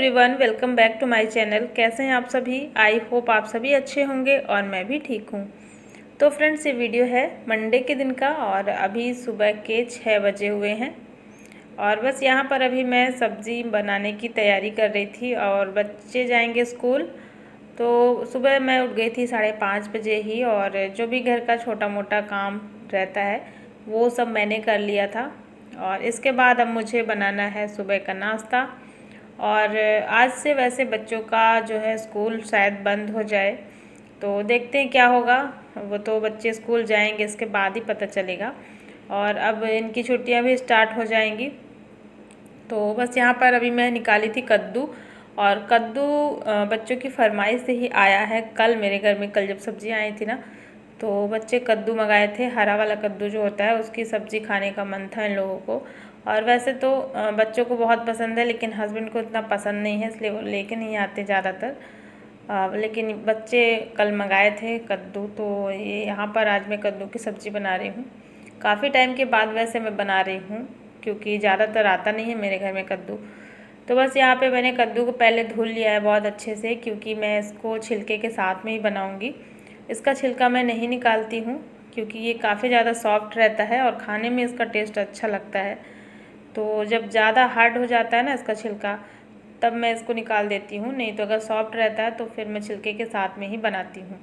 Everyone, welcome back to my channel. कैसे हैं आप सभी? आई होप आप सभी अच्छे होंगे और मैं भी ठीक हूँ। तो फ्रेंड्स, ये वीडियो है मंडे के दिन का और अभी सुबह के 6 बजे हुए हैं और बस यहाँ पर अभी मैं सब्ज़ी बनाने की तैयारी कर रही थी और बच्चे जाएंगे स्कूल। तो सुबह मैं उठ गई थी 5:30 बजे ही और जो भी घर का छोटा मोटा काम रहता है वो सब मैंने कर लिया था। और इसके बाद अब मुझे बनाना है सुबह का नाश्ता। और आज से वैसे बच्चों का जो है स्कूल शायद बंद हो जाए, तो देखते हैं क्या होगा। वो तो बच्चे स्कूल जाएंगे इसके बाद ही पता चलेगा। और अब इनकी छुट्टियां भी स्टार्ट हो जाएंगी। तो बस यहाँ पर अभी मैं निकाली थी कद्दू। और कद्दू बच्चों की फरमाइश से ही आया है। कल मेरे घर में जब सब्जी आई थी ना, तो बच्चे कद्दू मंगाए थे। हरा वाला कद्दू जो होता है उसकी सब्ज़ी खाने का मन था इन लोगों को। और वैसे तो बच्चों को बहुत पसंद है, लेकिन हस्बैंड को इतना पसंद नहीं है, इसलिए वो लेके नहीं आते ज़्यादातर। लेकिन बच्चे कल मंगाए थे कद्दू, तो ये यहाँ पर आज मैं कद्दू की सब्ज़ी बना रही हूँ। काफ़ी टाइम के बाद वैसे मैं बना रही हूँ, क्योंकि ज़्यादातर आता नहीं है मेरे घर में कद्दू। तो बस यहाँ पे मैंने कद्दू को पहले धुल लिया है बहुत अच्छे से, क्योंकि मैं इसको छिलके के साथ में ही बनाऊँगी। इसका छिलका मैं नहीं निकालती हूँ, क्योंकि ये काफ़ी ज़्यादा सॉफ्ट रहता है और खाने में इसका टेस्ट अच्छा लगता है। तो जब ज़्यादा हार्ड हो जाता है ना इसका छिलका, तब मैं इसको निकाल देती हूँ। नहीं तो अगर सॉफ्ट रहता है तो फिर मैं छिलके के साथ में ही बनाती हूँ।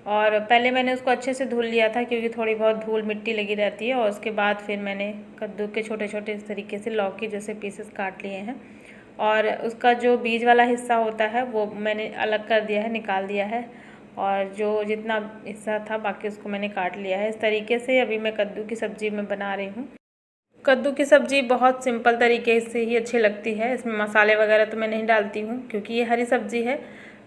और पहले मैंने उसको अच्छे से धुल लिया था, क्योंकि थोड़ी बहुत धूल मिट्टी लगी रहती है। और उसके बाद फिर मैंने कद्दू के छोटे छोटे इस तरीके से लौकी जैसे पीसेस काट लिए हैं। और उसका जो बीज वाला हिस्सा होता है वो मैंने अलग कर दिया है, निकाल दिया है। और जो जितना हिस्सा था बाकी उसको मैंने काट लिया है। इस तरीके से अभी मैं कद्दू की सब्ज़ी में बना रही हूँ। कद्दू की सब्ज़ी बहुत सिंपल तरीके से ही अच्छी लगती है। इसमें मसाले वगैरह तो मैं नहीं डालती हूँ, क्योंकि ये हरी सब्ज़ी है।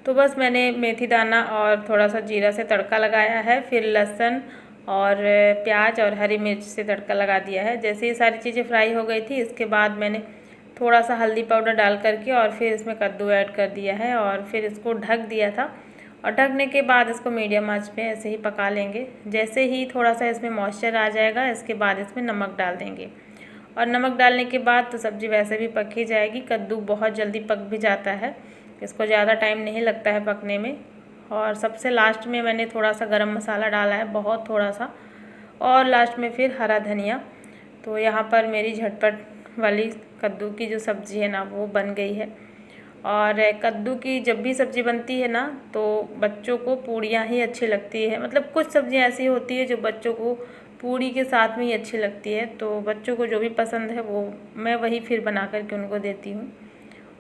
तो बस मैंने मेथी दाना और थोड़ा सा जीरा से तड़का लगाया है, फिर लहसुन और प्याज और हरी मिर्च से तड़का लगा दिया है। जैसे ये सारी चीज़ें फ्राई हो गई थी, इसके बाद मैंने थोड़ा सा हल्दी पाउडर डाल करके और फिर इसमें कद्दू ऐड कर दिया है और फिर इसको ढक दिया था। और ढकने के बाद इसको मीडियम आंच पे ऐसे ही पका लेंगे। जैसे ही थोड़ा सा इसमें मॉइस्चर आ जाएगा, इसके बाद इसमें नमक डाल देंगे। और नमक डालने के बाद तो सब्ज़ी वैसे भी पक ही जाएगी। कद्दू बहुत जल्दी पक भी जाता है, इसको ज़्यादा टाइम नहीं लगता है पकने में। और सबसे लास्ट में मैंने थोड़ा सा गरम मसाला डाला है, बहुत थोड़ा सा, और लास्ट में फिर हरा धनिया। तो यहाँ पर मेरी झटपट वाली कद्दू की जो सब्ज़ी है ना वो बन गई है। और कद्दू की जब भी सब्ज़ी बनती है ना, तो बच्चों को पूड़ियाँ ही अच्छी लगती है। मतलब कुछ सब्ज़ियाँ ऐसी होती है जो बच्चों को पूड़ी के साथ में ही अच्छी लगती है। तो बच्चों को जो भी पसंद है वो मैं वही फिर बना करके उनको देती हूँ।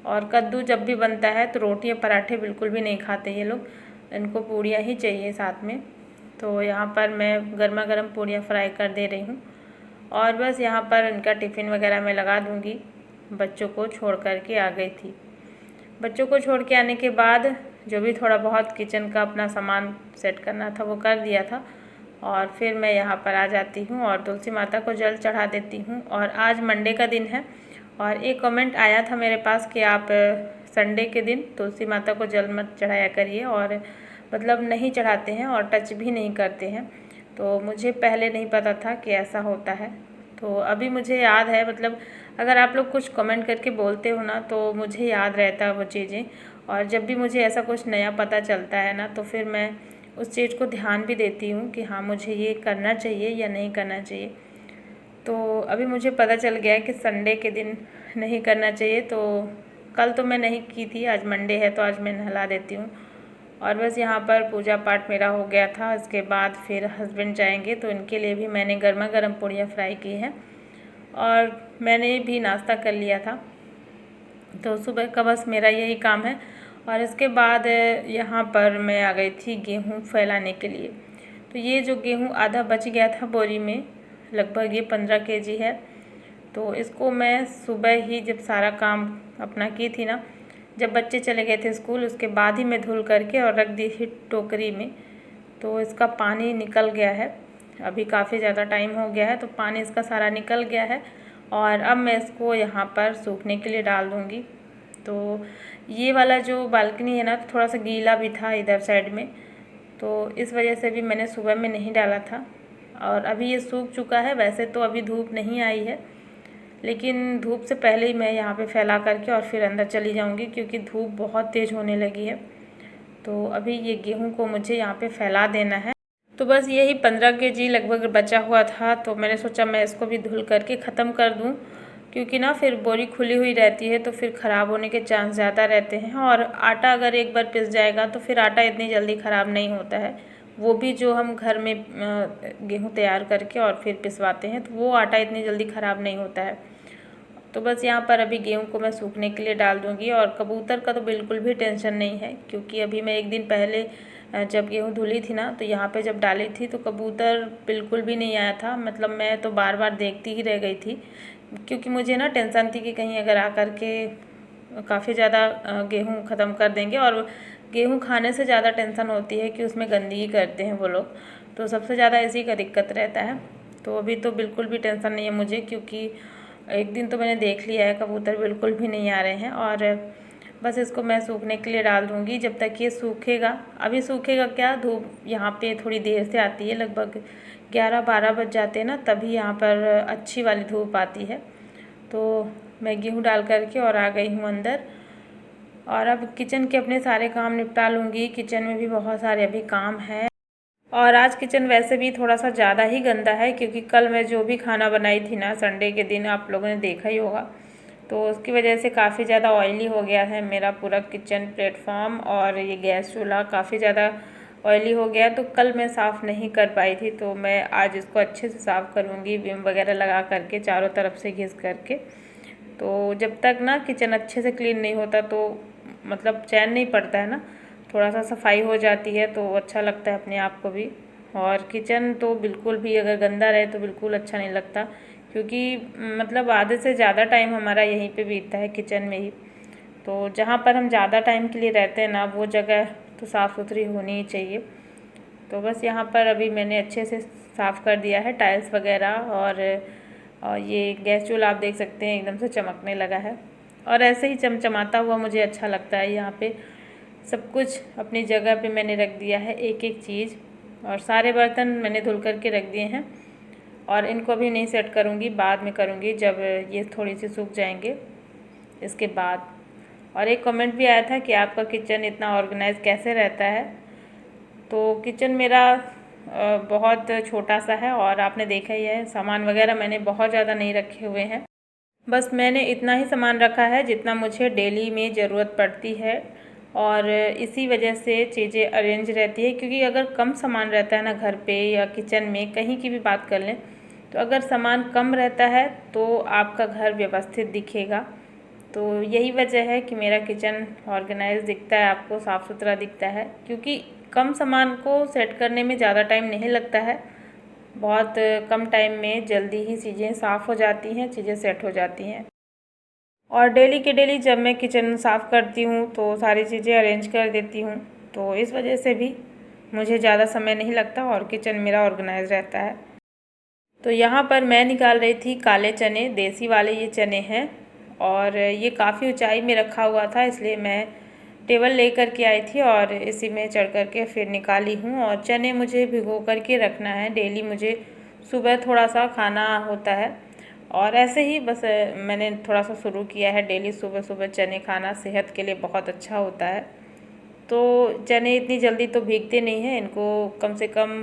और कद्दू जब भी बनता है तो रोटियाँ पराठे बिल्कुल भी नहीं खाते ये लोग, इनको पूड़ियाँ ही चाहिए साथ में। तो यहाँ पर मैं गर्मा गर्म पूड़ियाँ फ्राई कर दे रही हूँ। और बस यहाँ पर इनका टिफ़िन वगैरह मैं लगा दूँगी। बच्चों को छोड़ कर के आ गई थी। बच्चों को छोड़ के आने के बाद जो भी थोड़ा बहुत किचन का अपना सामान सेट करना था वो कर दिया था। और फिर मैं यहाँ पर आ जाती हूँ और तुलसी माता को जल चढ़ा देती हूँ। और आज मंडे का दिन है और एक कमेंट आया था मेरे पास कि आप संडे के दिन तुलसी माता को जल मत चढ़ाया करिए, और मतलब नहीं चढ़ाते हैं और टच भी नहीं करते हैं। तो मुझे पहले नहीं पता था कि ऐसा होता है, तो अभी मुझे याद है। मतलब अगर आप लोग कुछ कमेंट करके बोलते हो ना, तो मुझे याद रहता है वो चीज़ें। और जब भी मुझे ऐसा कुछ नया पता चलता है ना, तो फिर मैं उस चीज़ को ध्यान भी देती हूँ कि हाँ मुझे ये करना चाहिए या नहीं करना चाहिए। तो अभी मुझे पता चल गया है कि संडे के दिन नहीं करना चाहिए। तो कल तो मैं नहीं की थी, आज मंडे है तो आज मैं नहला देती हूँ। और बस यहाँ पर पूजा पाठ मेरा हो गया था। इसके बाद फिर हस्बैंड जाएंगे, तो इनके लिए भी मैंने गर्मा गर्म पूड़ियाँ फ्राई की हैं और मैंने भी नाश्ता कर लिया था। तो सुबह का बस मेरा यही काम है। और इसके बाद यहाँ पर मैं आ गई थी गेहूँ फैलाने के लिए। तो ये जो गेहूँ आधा बच गया था बोरी में, लगभग ये 15 केजी है। तो इसको मैं सुबह ही जब सारा काम अपना की थी ना, जब बच्चे चले गए थे स्कूल, उसके बाद ही मैं धुल करके और रख दी थी टोकरी में। तो इसका पानी निकल गया है, अभी काफ़ी ज़्यादा टाइम हो गया है तो पानी इसका सारा निकल गया है। और अब मैं इसको यहाँ पर सूखने के लिए डाल दूँगी। तो ये वाला जो बालकनी है ना, तो थोड़ा सा गीला भी था इधर साइड में, तो इस वजह से भी मैंने सुबह में नहीं डाला था। और अभी ये सूख चुका है। वैसे तो अभी धूप नहीं आई है, लेकिन धूप से पहले ही मैं यहाँ पे फैला करके और फिर अंदर चली जाऊँगी, क्योंकि धूप बहुत तेज़ होने लगी है। तो अभी ये गेहूँ को मुझे यहाँ पे फैला देना है। तो बस यही 15 केजी लगभग बचा हुआ था, तो मैंने सोचा मैं इसको भी धुल करके ख़त्म कर दूँ, क्योंकि ना फिर बोरी खुली हुई रहती है तो फिर ख़राब होने के चांस ज़्यादा रहते हैं। और आटा अगर एक बार पिस जाएगा तो फिर आटा इतनी जल्दी ख़राब नहीं होता है। वो भी जो हम घर में गेहूँ तैयार करके और फिर पिसवाते हैं तो वो आटा इतनी जल्दी ख़राब नहीं होता है। तो बस यहाँ पर अभी गेहूँ को मैं सूखने के लिए डाल दूँगी। और कबूतर का तो बिल्कुल भी टेंशन नहीं है, क्योंकि अभी मैं एक दिन पहले जब गेहूँ धुली थी ना, तो यहाँ पे जब डाली थी तो कबूतर बिल्कुल भी नहीं आया था। मतलब मैं तो बार बार देखती ही रह गई थी, क्योंकि मुझे ना टेंशन थी कि कहीं अगर आकर के काफ़ी ज़्यादा गेहूँ ख़त्म कर देंगे। और गेहूँ खाने से ज़्यादा टेंशन होती है कि उसमें गंदगी करते हैं वो लोग, तो सबसे ज़्यादा इसी का दिक्कत रहता है। तो अभी तो बिल्कुल भी टेंशन नहीं है मुझे, क्योंकि एक दिन तो मैंने देख लिया है कबूतर बिल्कुल भी नहीं आ रहे हैं। और बस इसको मैं सूखने के लिए डाल दूँगी जब तक ये सूखेगा। अभी सूखेगा क्या, धूप यहाँ पे थोड़ी देर से आती है, लगभग 11-12 बज जाते हैं ना, तभी यहाँ पर अच्छी वाली धूप आती है। तो मैं गेहूँ डाल करके और आ गई हूँ अंदर। और अब किचन के अपने सारे काम निपटा लूँगी। किचन में भी बहुत सारे अभी काम हैं। और आज किचन वैसे भी थोड़ा सा ज़्यादा ही गंदा है, क्योंकि कल मैं जो भी खाना बनाई थी ना संडे के दिन, आप लोगों ने देखा ही होगा, तो उसकी वजह से काफ़ी ज़्यादा ऑयली हो गया है मेरा पूरा किचन प्लेटफॉर्म। और ये गैस चूल्हा काफ़ी ज़्यादा ऑयली हो गया, तो कल मैं साफ़ नहीं कर पाई थी। तो मैं आज इसको अच्छे से साफ़ करूँगी, विम वगैरह लगा करके चारों तरफ से घिस करके। तो जब तक ना किचन अच्छे से क्लीन नहीं होता तो मतलब चैन नहीं पड़ता है ना, थोड़ा सा सफाई हो जाती है तो अच्छा लगता है अपने आप को भी। और किचन तो बिल्कुल भी अगर गंदा रहे तो बिल्कुल अच्छा नहीं लगता, क्योंकि मतलब आधे से ज़्यादा टाइम हमारा यहीं पे बीतता है किचन में ही। तो जहाँ पर हम ज़्यादा टाइम के लिए रहते हैं ना, वो जगह तो साफ़ सुथरी होनी ही चाहिए। तो बस यहाँ पर अभी मैंने अच्छे से साफ़ कर दिया है टाइल्स वगैरह। और ये गैस चूल्हा आप देख सकते हैं एकदम से चमकने लगा है। और ऐसे ही चमचमाता हुआ मुझे अच्छा लगता है। यहाँ पे सब कुछ अपनी जगह पे मैंने रख दिया है, एक एक चीज़। और सारे बर्तन मैंने धुल करके रख दिए हैं। और इनको अभी नहीं सेट करूँगी, बाद में करूँगी जब ये थोड़ी सी सूख जाएंगे इसके बाद। और एक कमेंट भी आया था कि आपका किचन इतना ऑर्गेनाइज कैसे रहता है। तो किचन मेरा बहुत छोटा सा है, और आपने देखा ही है सामान वगैरह मैंने बहुत ज़्यादा नहीं रखे हुए हैं। बस मैंने इतना ही सामान रखा है जितना मुझे डेली में ज़रूरत पड़ती है। और इसी वजह से चीज़ें अरेंज रहती है, क्योंकि अगर कम सामान रहता है ना घर पे या किचन में, कहीं की भी बात कर लें, तो अगर सामान कम रहता है तो आपका घर व्यवस्थित दिखेगा। तो यही वजह है कि मेरा किचन ऑर्गेनाइज दिखता है आपको, साफ़ सुथरा दिखता है, क्योंकि कम सामान को सेट करने में ज़्यादा टाइम नहीं लगता है। बहुत कम टाइम में जल्दी ही चीज़ें साफ़ हो जाती हैं, चीज़ें सेट हो जाती हैं। और डेली के डेली जब मैं किचन साफ़ करती हूँ तो सारी चीज़ें अरेंज कर देती हूँ, तो इस वजह से भी मुझे ज़्यादा समय नहीं लगता और किचन मेरा ऑर्गेनाइज रहता है। तो यहाँ पर मैं निकाल रही थी काले चने, देसी वाले ये चने हैं। और ये काफ़ी ऊंचाई में रखा हुआ था, इसलिए मैं टेबल लेकर के आई थी और इसी में चढ़ कर के फिर निकाली हूँ। और चने मुझे भिगो कर के रखना है, डेली मुझे सुबह थोड़ा सा खाना होता है। और ऐसे ही बस मैंने थोड़ा सा शुरू किया है, डेली सुबह सुबह चने खाना सेहत के लिए बहुत अच्छा होता है। तो चने इतनी जल्दी तो भीगते नहीं हैं, इनको कम से कम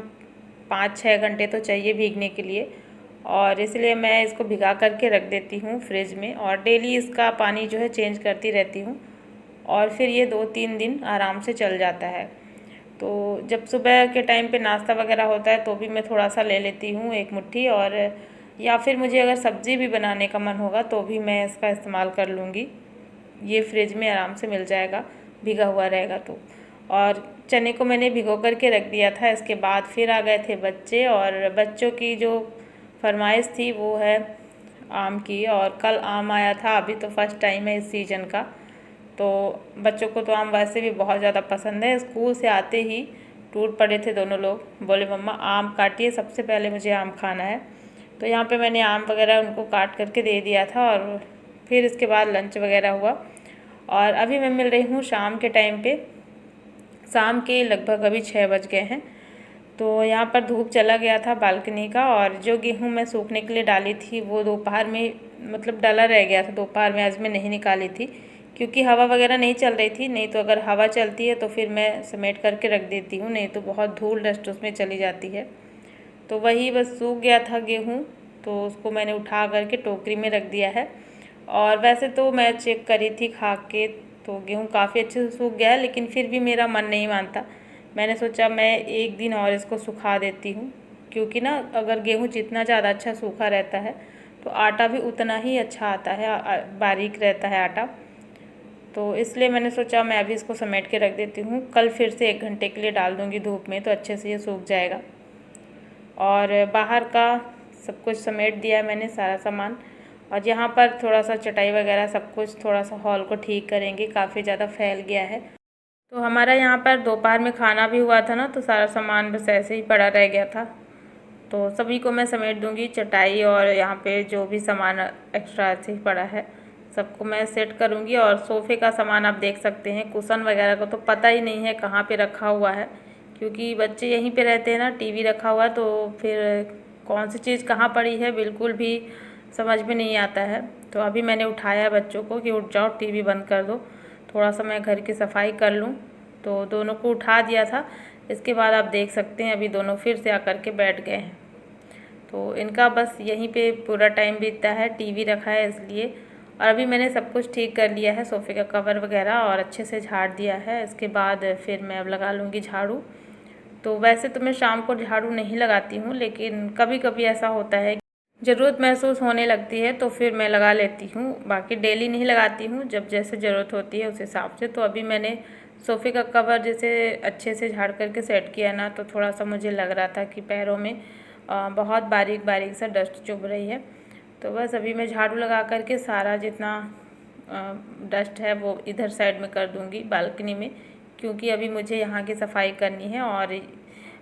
5-6 घंटे तो चाहिए भीगने के लिए। और इसलिए मैं इसको भिगा करके रख देती हूँ फ्रिज में, और डेली इसका पानी जो है चेंज करती रहती हूँ। और फिर ये 2-3 दिन आराम से चल जाता है। तो जब सुबह के टाइम पे नाश्ता वगैरह होता है तो भी मैं थोड़ा सा ले लेती हूँ, एक मुट्ठी। और या फिर मुझे अगर सब्ज़ी भी बनाने का मन होगा तो भी मैं इसका इस्तेमाल कर लूँगी। ये फ्रिज में आराम से मिल जाएगा, भीगा हुआ रहेगा तो। और चने को मैंने भिगो करके रख दिया था। इसके बाद फिर आ गए थे बच्चे, और बच्चों की जो फरमाइश थी वो है आम की। और कल आम आया था, अभी तो फर्स्ट टाइम है इस सीज़न का। तो बच्चों को तो आम वैसे भी बहुत ज़्यादा पसंद है। स्कूल से आते ही टूट पड़े थे दोनों लोग, बोले मम्मा आम काटिए, सबसे पहले मुझे आम खाना है। तो यहाँ पे मैंने आम वगैरह उनको काट करके दे दिया था, और फिर इसके बाद लंच वगैरह हुआ। और अभी मैं मिल रही हूँ शाम के टाइम पे, शाम के लगभग अभी 6 बज गए हैं। तो यहाँ पर धूप चला गया था बालकनी का, और जो गेहूँ मैं सूखने के लिए डाली थी वो दोपहर में मतलब डला रह गया था। दोपहर में आज मैं नहीं निकाली थी क्योंकि हवा वगैरह नहीं चल रही थी। नहीं तो अगर हवा चलती है तो फिर मैं समेट करके रख देती हूँ, नहीं तो बहुत धूल डस्ट उसमें चली जाती है। तो वही बस सूख गया था गेहूँ, तो उसको मैंने उठा करके टोकरी में रख दिया है। और वैसे तो मैं चेक करी थी खा के, तो गेहूँ काफ़ी अच्छे से सूख गया है, लेकिन फिर भी मेरा मन नहीं मानता। मैंने सोचा मैं एक दिन और इसको सुखा देती हूँ, क्योंकि ना अगर गेहूँ जितना ज़्यादा अच्छा सूखा रहता है तो आटा भी उतना ही अच्छा आता है, बारीक रहता है आटा। तो इसलिए मैंने सोचा मैं अभी इसको समेट के रख देती हूँ, कल फिर से 1 घंटे के लिए डाल दूँगी धूप में तो अच्छे से ये सूख जाएगा। और बाहर का सब कुछ समेट दिया मैंने सारा सामान, और यहाँ पर थोड़ा सा चटाई वगैरह सब कुछ थोड़ा सा हॉल को ठीक करेंगे, काफ़ी ज़्यादा फैल गया है। तो हमारा यहाँ पर दोपहर में खाना भी हुआ था ना, तो सारा सामान बस ऐसे ही पड़ा रह गया था। तो सभी को मैं समेट दूँगी, चटाई और यहाँ पे जो भी सामान एक्स्ट्रा ऐसे ही पड़ा है सबको मैं सेट करूँगी। और सोफ़े का सामान आप देख सकते हैं, कुशन वगैरह को तो पता ही नहीं है कहाँ पे रखा हुआ है, क्योंकि बच्चे यहीं पे रहते हैं ना, टीवी रखा हुआ है, तो फिर कौन सी चीज़ कहाँ पड़ी है बिल्कुल भी समझ में नहीं आता है। तो अभी मैंने उठाया बच्चों को कि उठ जाओ, टीवी बंद कर दो, थोड़ा सा मैं घर की सफाई कर लूँ। तो दोनों को उठा दिया था। इसके बाद आप देख सकते हैं अभी दोनों फिर से आकर के बैठ गए हैं। तो इनका बस यहीं पे पूरा टाइम बीतता है, टीवी रखा है इसलिए। और अभी मैंने सब कुछ ठीक कर लिया है, सोफ़े का कवर वगैरह, और अच्छे से झाड़ दिया है। इसके बाद फिर मैं अब लगा लूँगी झाड़ू। तो वैसे तो मैं शाम को झाड़ू नहीं लगाती हूँ, लेकिन कभी कभी ऐसा होता है ज़रूरत महसूस होने लगती है तो फिर मैं लगा लेती हूँ। बाकी डेली नहीं लगाती हूँ, जब जैसे ज़रूरत होती है उस हिसाब से। तो अभी मैंने सोफ़े का कवर जैसे अच्छे से झाड़ करके सेट किया ना, तो थोड़ा सा मुझे लग रहा था कि पैरों में बहुत बारीक बारीक सा डस्ट चुभ रही है। तो बस अभी मैं झाड़ू लगा करके सारा जितना डस्ट है वो इधर साइड में कर दूँगी बालकनी में, क्योंकि अभी मुझे यहाँ की सफाई करनी है। और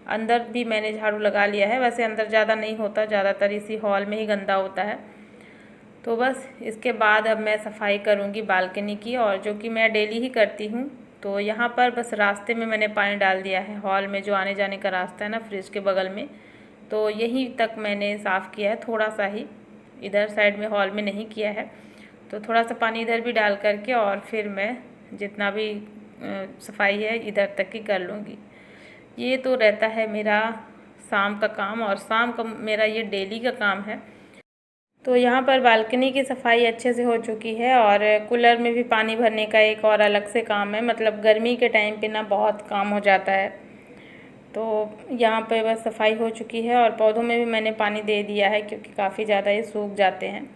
अंदर भी मैंने झाड़ू लगा लिया है, वैसे अंदर ज़्यादा नहीं होता, ज़्यादातर इसी हॉल में ही गंदा होता है। तो बस इसके बाद अब मैं सफाई करूँगी बालकनी की, और जो कि मैं डेली ही करती हूँ। तो यहाँ पर बस रास्ते में मैंने पानी डाल दिया है, हॉल में जो आने जाने का रास्ता है ना फ्रिज के बगल में, तो यहीं तक मैंने साफ़ किया है, थोड़ा सा ही, इधर साइड में हॉल में नहीं किया है। तो थोड़ा सा पानी इधर भी डाल करके और फिर मैं जितना भी सफाई है इधर तक ही कर लूँगी। ये तो रहता है मेरा शाम का काम, और शाम का मेरा ये डेली का काम है। तो यहाँ पर बालकनी की सफाई अच्छे से हो चुकी है, और कूलर में भी पानी भरने का एक और अलग से काम है। मतलब गर्मी के टाइम पे ना बहुत काम हो जाता है। तो यहाँ पे बस सफाई हो चुकी है, और पौधों में भी मैंने पानी दे दिया है क्योंकि काफ़ी ज़्यादा ये सूख जाते हैं।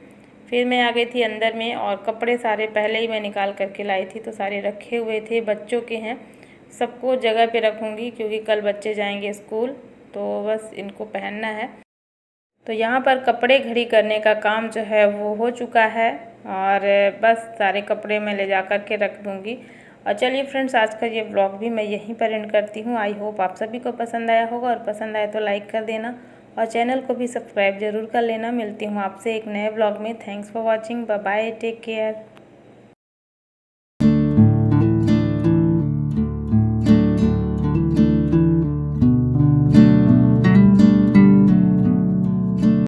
फिर मैं आ गई थी अंदर में, और कपड़े सारे पहले ही मैं निकाल करके लाई थी, तो सारे रखे हुए थे, बच्चों के हैं, सबको जगह पे रखूँगी क्योंकि कल बच्चे जाएंगे स्कूल, तो बस इनको पहनना है। तो यहाँ पर कपड़े घड़ी करने का काम जो है वो हो चुका है, और बस सारे कपड़े मैं ले जा कर के रख दूँगी। और चलिए फ्रेंड्स, आज का ये व्लॉग भी मैं यहीं पर एंड करती हूँ। आई होप आप सभी को पसंद आया होगा, और पसंद आए तो लाइक कर देना, और चैनल को भी सब्सक्राइब ज़रूर कर लेना। मिलती हूँ आपसे एक नए व्लॉग में। Thanks for watching, bye bye, take care.